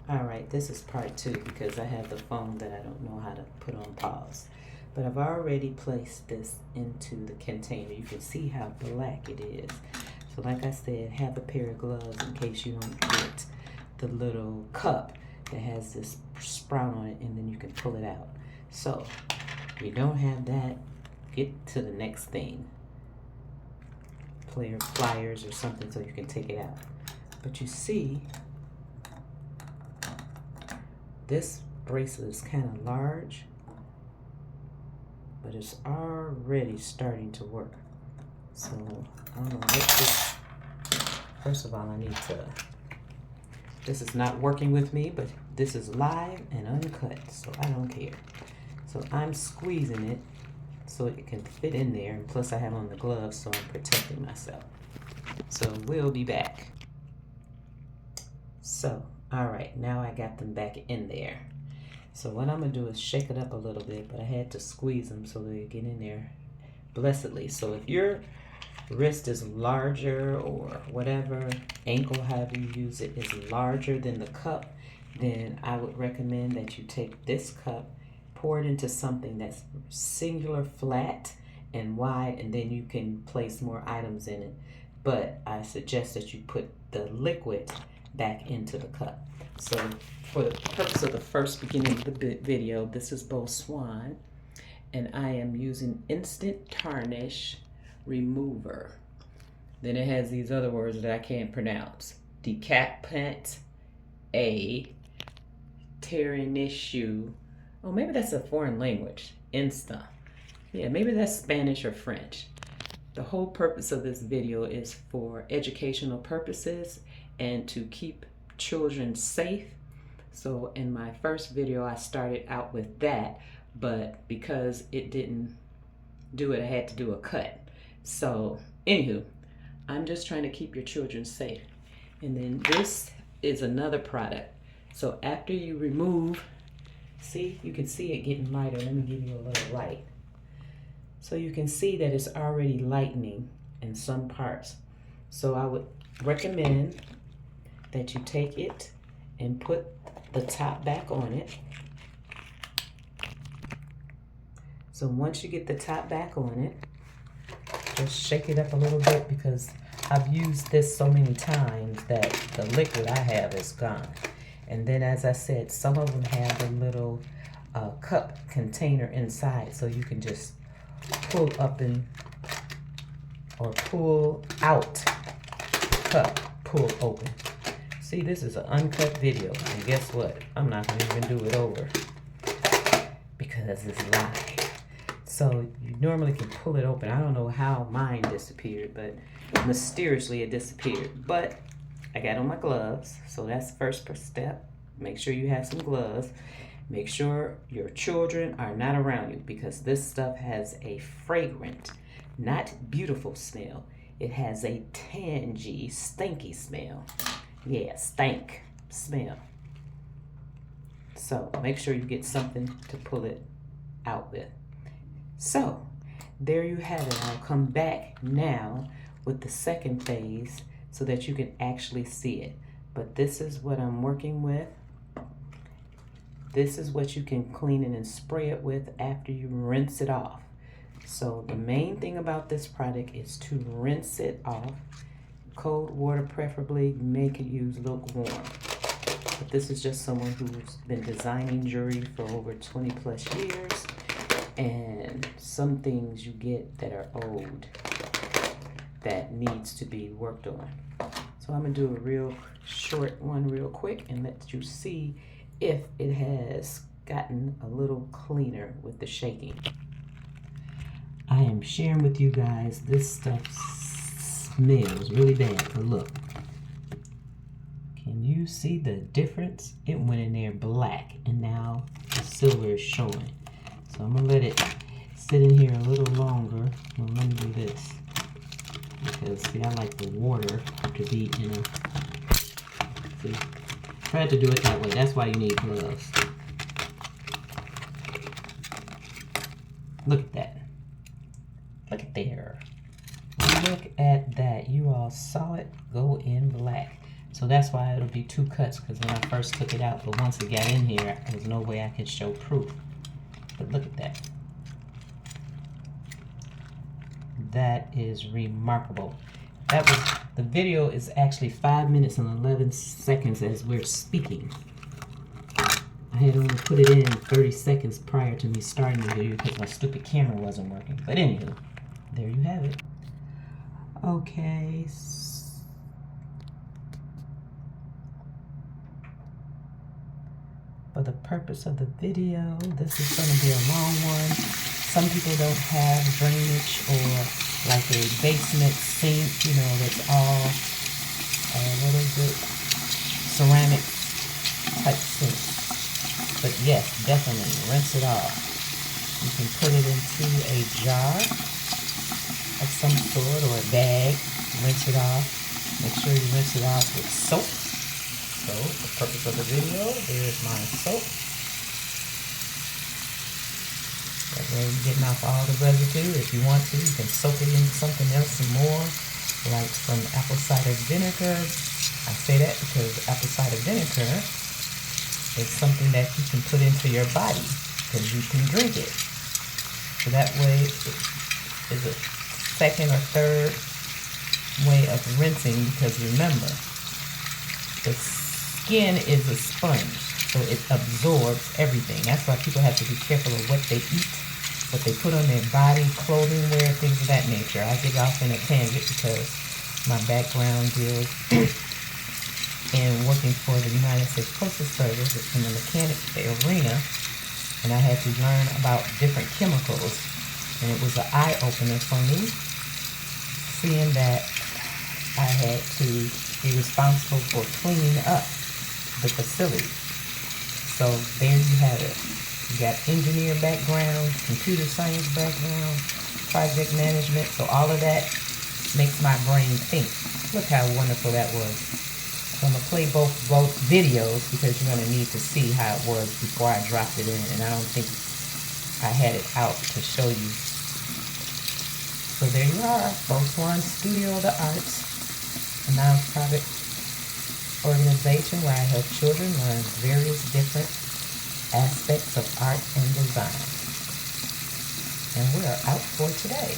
All right, this is part 2 because I have the phone that I don't know how to put on pause. But I've already placed this into the container. You can see how black it is. So like I said, have a pair of gloves in case you don't get the little cup that has this sprout on it, and then you can pull it out. So if you don't have that, get to the next thing. Pliers or something so you can take it out. But you see, this bracelet is kind of large, but it's already starting to work. So I'm gonna let this, first of all, I need to, this is not working with me, but this is live and uncut, so I don't care. So I'm squeezing it so it can fit in there, and plus I have on the gloves, so I'm protecting myself. So we'll be back. So, all right, now I got them back in there. So what I'm gonna do is shake it up a little bit, but I had to squeeze them so they get in there blessedly. So if your wrist is larger or whatever, ankle, however you use it, is larger than the cup, then I would recommend that you take this cup, pour it into something that's singular, flat, and wide, and then you can place more items in it. But I suggest that you put the liquid back into the cup. So for the purpose of the first beginning of the video, this is BoeSwan, and I am using Instant Tarnish Remover. Then it has these other words that I can't pronounce. Decapant A, Tarnishu. Oh, maybe that's a foreign language. Insta. Yeah, maybe that's Spanish or French. The whole purpose of this video is for educational purposes and to keep children safe. So in my first video, I started out with that, but because it didn't do it, I had to do a cut. So anywho, I'm just trying to keep your children safe. And then this is another product. So after you remove, see, you can see it getting lighter. Let me give you a little light. So you can see that it's already lightening in some parts. So I would recommend that you take it and put the top back on it. So once you get the top back on it, just shake it up a little bit because I've used this so many times that the liquid I have is gone. And then as I said, some of them have a little cup container inside, so you can just pull up and or pull out cup, pull open. See, this is an uncut video, and guess what? I'm not going to even do it over because it's live. So you normally can pull it open. I don't know how mine disappeared, but mysteriously it disappeared. But I got on my gloves, so that's the first step. Make sure you have some gloves. Make sure your children are not around you because this stuff has a fragrant, not beautiful smell. It has a tangy, stinky smell. Yeah, stank smell. So make sure you get something to pull it out with. So there you have it. I'll come back now with the second phase so that you can actually see it. But this is what I'm working with. This is what you can clean it and spray it with after you rinse it off. So the main thing about this product is to rinse it off. Cold water preferably. You may could use lukewarm. But this is just someone who's been designing jewelry for over 20 plus years. And some things you get that are old that needs to be worked on. So I'm going to do a real short one real quick and let you see if it has gotten a little cleaner with the shaking. I am sharing with you guys, this stuff smells really bad, but look. Can you see the difference? It went in there black and now the silver is showing. So I'm going to let it sit in here a little longer. Well, let me do this. Because, see, I like the water to be in a... See? Try to do it that way. That's why you need gloves. Look at that. Look at there. Look at that. You all saw it go in black. So that's why it'll be 2 cuts, because when I first took it out, but once it got in here, there was no way I could show proof. But look at that. That is remarkable. That was, the video is actually 5 minutes and 11 seconds as we're speaking. I had only put it in 30 seconds prior to me starting the video because my stupid camera wasn't working. But anywho, there you have it. Okay. For the purpose of the video, this is going to be a long one. Some people don't have drainage or like a basement sink, you know, that's all, what is it, ceramic type sink. But yes, definitely rinse it off. You can put it into a jar of some sort or a bag, rinse it off. Make sure you rinse it off with soap. So, for the purpose of the video, there's my soap. That way you're getting off all the residue. If you want to, you can soak it in something else some more, like some apple cider vinegar. I say that because apple cider vinegar is something that you can put into your body because you can drink it. So that way it is a second or third way of rinsing, because remember, the skin is a sponge, so it absorbs everything. That's why people have to be careful of what they eat, what they put on their body, clothing, wear, things of that nature. I get off in a tangent because my background deals in working for the United States Postal Service in the mechanic arena, and I had to learn about different chemicals, and it was an eye-opener for me, seeing that I had to be responsible for cleaning up the facility. So there you have it. You got engineer background, computer science background, project management. So all of that makes my brain think. Look how wonderful that was. So I'm going to play both videos because you're going to need to see how it was before I dropped it in. And I don't think I had it out to show you. So there you are, BoeSwan Studio of the Arts, a nonprofit organization where I help children learn various different aspects of art and design. And we're out for today.